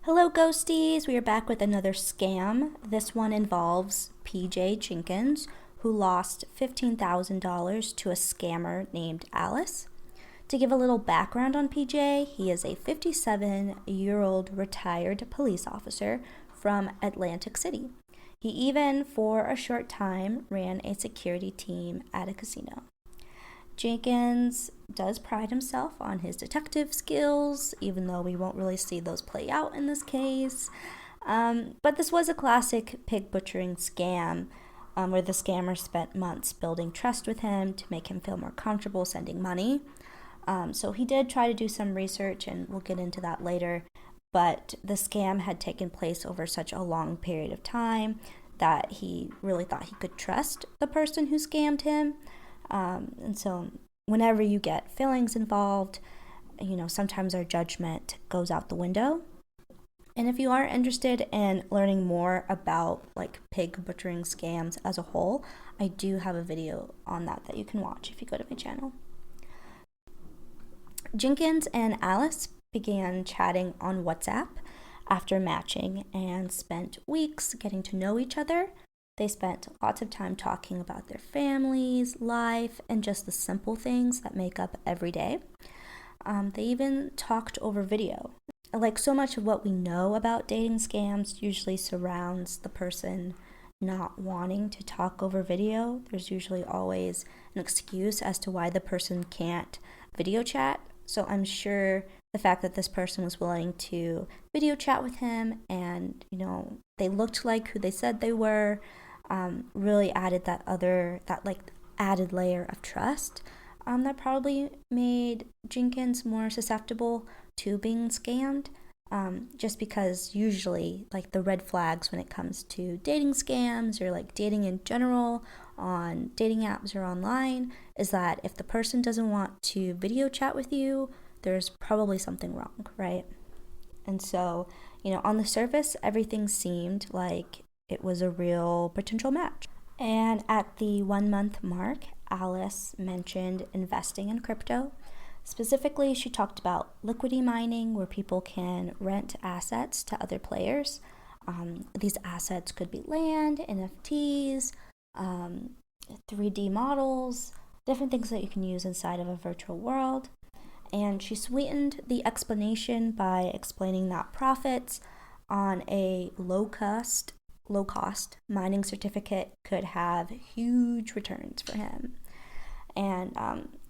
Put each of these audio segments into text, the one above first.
Hello ghosties, we are back with another scam. This one involves PJ Jenkins, who lost $15,000 to a scammer named Alice. To give a little background on PJ, he is a 57-year-old retired police officer from Atlantic City. He even, for a short time, ran a security team at a casino. Jenkins does pride himself on his detective skills, even though we won't really see those play out in this case. But this was a classic pig butchering scam where the scammer spent months building trust with him to make him feel more comfortable sending money. So he did try to do some research, and we'll get into that later. But the scam had taken place over such a long period of time that he really thought he could trust the person who scammed him. And so whenever you get feelings involved, sometimes our judgment goes out the window. And if you are interested in learning more about like pig butchering scams as a whole, I do have a video on that you can watch if you go to my channel. Jenkins and Alice began chatting on WhatsApp after matching and spent weeks getting to know each other. They spent lots of time talking about their families, life, and just the simple things that make up every day. They even talked over video. Like so much of what we know about dating scams usually surrounds the person not wanting to talk over video. There's usually always an excuse as to why the person can't video chat. So I'm sure the fact that this person was willing to video chat with him and, they looked like who they said they were, really added that added layer of trust that probably made Jenkins more susceptible to being scammed, just because usually like the red flags when it comes to dating scams or like dating in general on dating apps or online is that if the person doesn't want to video chat with you, there's probably something wrong, right? And so, on the surface, everything seemed like it was a real potential match. And at the 1 month mark, Alice mentioned investing in crypto. Specifically, she talked about liquidity mining, where people can rent assets to other players. These assets could be land, NFTs, 3D models, different things that you can use inside of a virtual world. And she sweetened the explanation by explaining that profits on a low cost mining certificate could have huge returns for him. And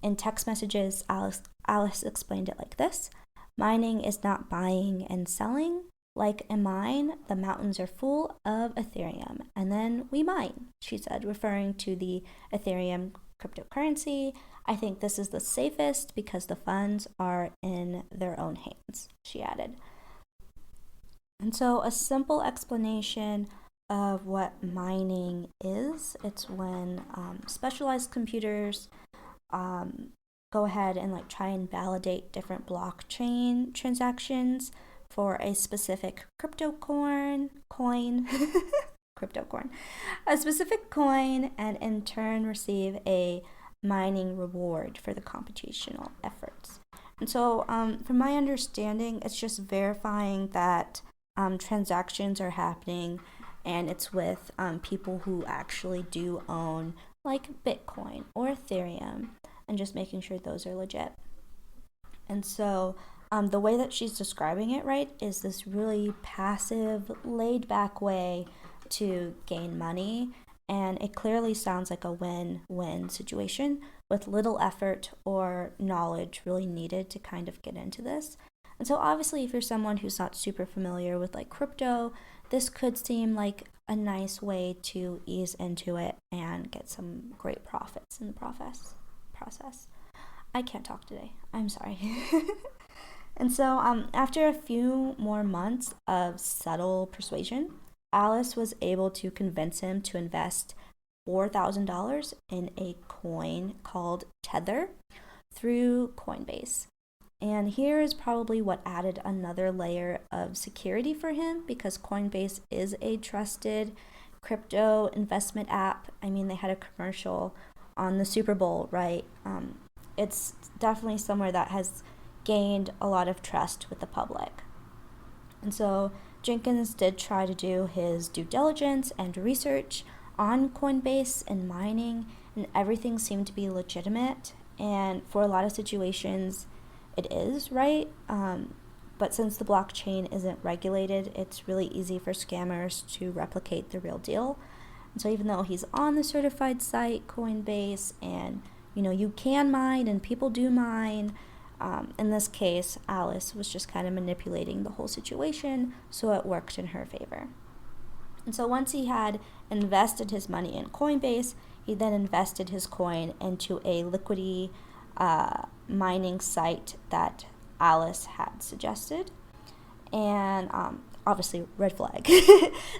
in text messages, Alice explained it like this: mining is not buying and selling. Like a mine, the mountains are full of Ethereum, and then we mine, she said, referring to the Ethereum cryptocurrency. I think this is the safest because the funds are in their own hands, she added. And so a simple explanation of what mining is: it's when specialized computers go ahead and try and validate different blockchain transactions for a specific crypto coin, a specific coin, and in turn receive a mining reward for the computational efforts. And so from my understanding, it's just verifying that transactions are happening, and it's with people who actually do own like Bitcoin or Ethereum, and just making sure those are legit. And so the way that she's describing it, right, is this really passive, laid-back way to gain money, and it clearly sounds like a win-win situation with little effort or knowledge really needed to kind of get into this. And so obviously if you're someone who's not super familiar with like crypto, this could seem like a nice way to ease into it and get some great profits in the process. I can't talk today. I'm sorry. And so after a few more months of subtle persuasion, Alice was able to convince him to invest $4,000 in a coin called Tether through Coinbase. And here is probably what added another layer of security for him, because Coinbase is a trusted crypto investment app. I mean, they had a commercial on the Super Bowl, right? It's definitely somewhere that has gained a lot of trust with the public. And so Jenkins did try to do his due diligence and research on Coinbase and mining, and everything seemed to be legitimate. And for a lot of situations, it is, right? But since the blockchain isn't regulated, it's really easy for scammers to replicate the real deal. And so even though he's on the certified site, Coinbase, and you can mine and people do mine, in this case, Alice was just kind of manipulating the whole situation, so it worked in her favor. And so once he had invested his money in Coinbase, he then invested his coin into a liquidity mining site that Alice had suggested. And obviously, red flag.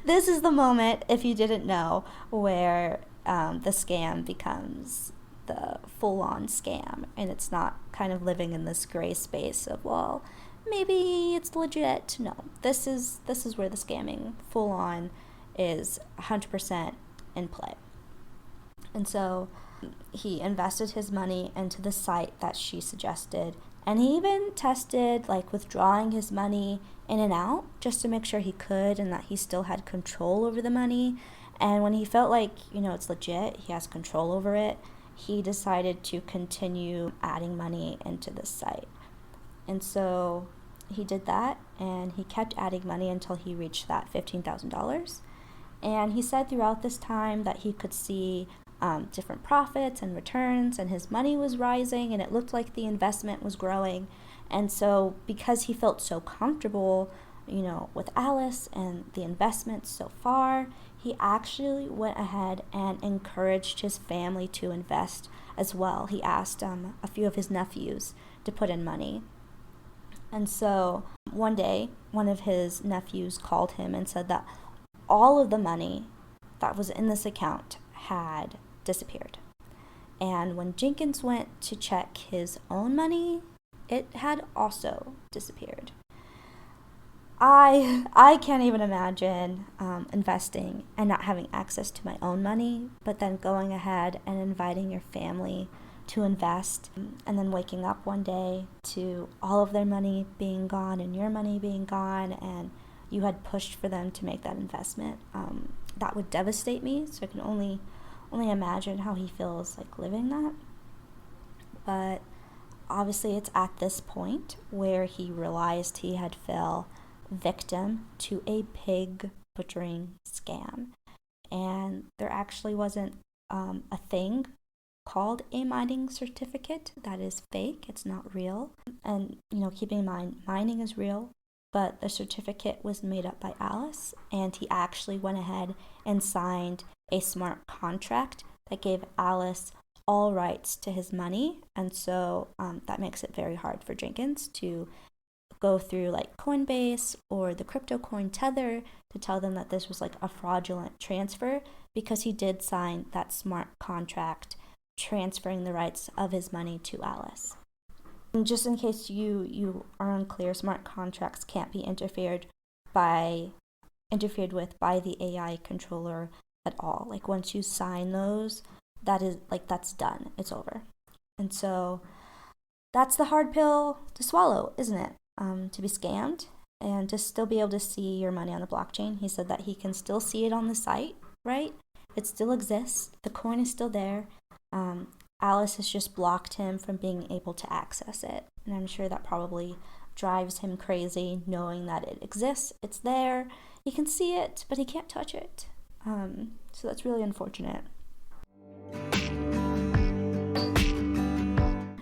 This is the moment, if you didn't know, where the scam becomes the full-on scam, and it's not kind of living in this gray space of, well, maybe it's legit. No, this is where the scamming full-on is 100% in play. And so he invested his money into the site that she suggested, and he even tested like withdrawing his money in and out just to make sure he could and that he still had control over the money. And when he felt like, it's legit, he has control over it, he decided to continue adding money into this site. And so he did that, and he kept adding money until he reached that $15,000. And he said throughout this time that he could see different profits and returns, and his money was rising, and it looked like the investment was growing. And so because he felt so comfortable, with Alice and the investments so far, he actually went ahead and encouraged his family to invest as well. He asked a few of his nephews to put in money. And so one day, one of his nephews called him and said that all of the money that was in this account had disappeared. And when Jenkins went to check his own money, it had also disappeared. I can't even imagine investing and not having access to my own money, but then going ahead and inviting your family to invest, and then waking up one day to all of their money being gone and your money being gone, and you had pushed for them to make that investment. That would devastate me, so I can only imagine how he feels like living that. But obviously it's at this point where he realized he had fell victim to a pig butchering scam. And there actually wasn't a thing called a mining certificate. That is fake. It's not real. And, keeping in mind, mining is real, but the certificate was made up by Alice, and he actually went ahead and signed a smart contract that gave Alice all rights to his money. And so that makes it very hard for Jenkins to go through like Coinbase or the crypto coin Tether to tell them that this was like a fraudulent transfer, because he did sign that smart contract transferring the rights of his money to Alice. And just in case you are unclear, smart contracts can't be interfered with by the AI controller at all. Like once you sign those, that's done. It's over. And so that's the hard pill to swallow, isn't it? To be scammed and to still be able to see your money on the blockchain. He said that he can still see it on the site, right? It still exists. The coin is still there. Alice has just blocked him from being able to access it. And I'm sure that probably drives him crazy, knowing that it exists, it's there, he can see it, but he can't touch it. So that's really unfortunate.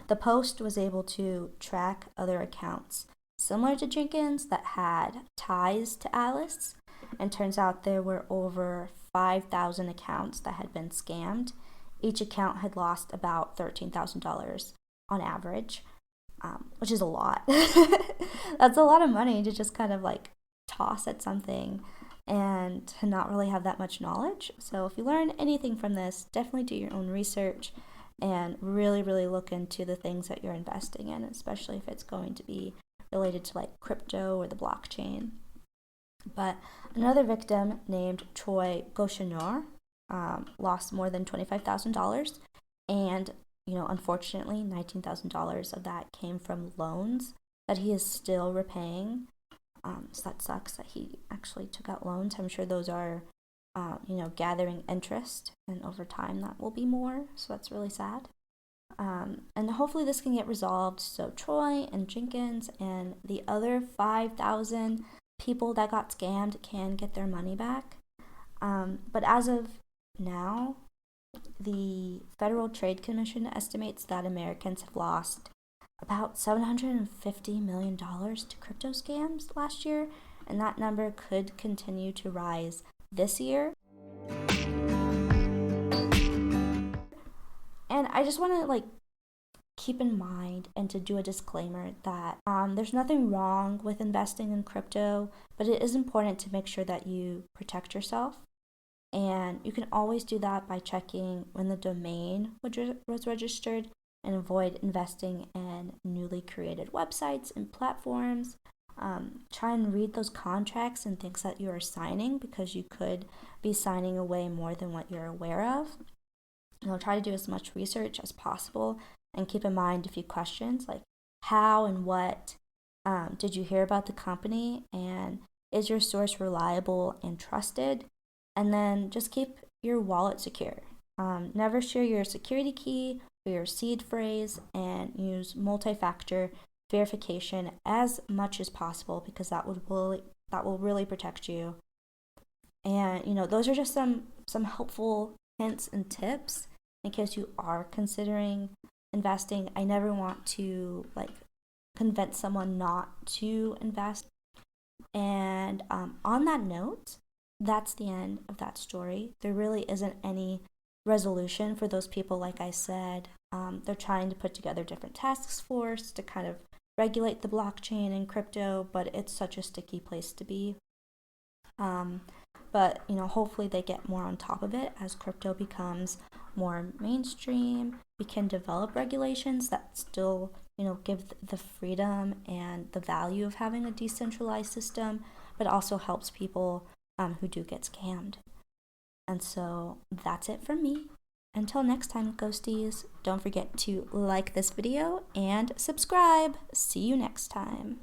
The Post was able to track other accounts similar to Jenkins that had ties to Alice, and turns out there were over 5,000 accounts that had been scammed. Each account had lost about $13,000 on average, which is a lot. That's a lot of money to just kind of like toss at something and to not really have that much knowledge. So if you learn anything from this, definitely do your own research and really, really look into the things that you're investing in, especially if it's going to be related to like crypto or the blockchain. But another victim named xoxo lost more than $25,000, and unfortunately $19,000 of that came from loans that he is still repaying. So that sucks that he actually took out loans. I'm sure those are, gathering interest, and over time that will be more. So that's really sad. And hopefully this can get resolved so Troy and Jenkins and the other 5,000 people that got scammed can get their money back. But as of now, the Federal Trade Commission estimates that Americans have lost about $750 million to crypto scams last year, and that number could continue to rise this year. And I just want to keep in mind and to do a disclaimer that there's nothing wrong with investing in crypto, but it is important to make sure that you protect yourself. And you can always do that by checking when the domain was registered, and avoid investing in newly created websites and platforms. Try and read those contracts and things that you are signing, because you could be signing away more than what you're aware of. Try to do as much research as possible, and keep in mind a few questions like how and what did you hear about the company, and is your source reliable and trusted? And then just keep your wallet secure. Never share your security key or your seed phrase, and use multi-factor verification as much as possible, because that will really protect you. And those are just some helpful hints and tips in case you are considering investing. I never want to convince someone not to invest. And on that note, that's the end of that story. There really isn't any resolution for those people. Like I said, they're trying to put together different task force to kind of regulate the blockchain and crypto, but it's such a sticky place to be. But hopefully they get more on top of it as crypto becomes more mainstream. We can develop regulations that still give the freedom and the value of having a decentralized system, but also helps people who do get scammed. And so that's it from me. Until next time, ghosties, don't forget to like this video and subscribe. See you next time.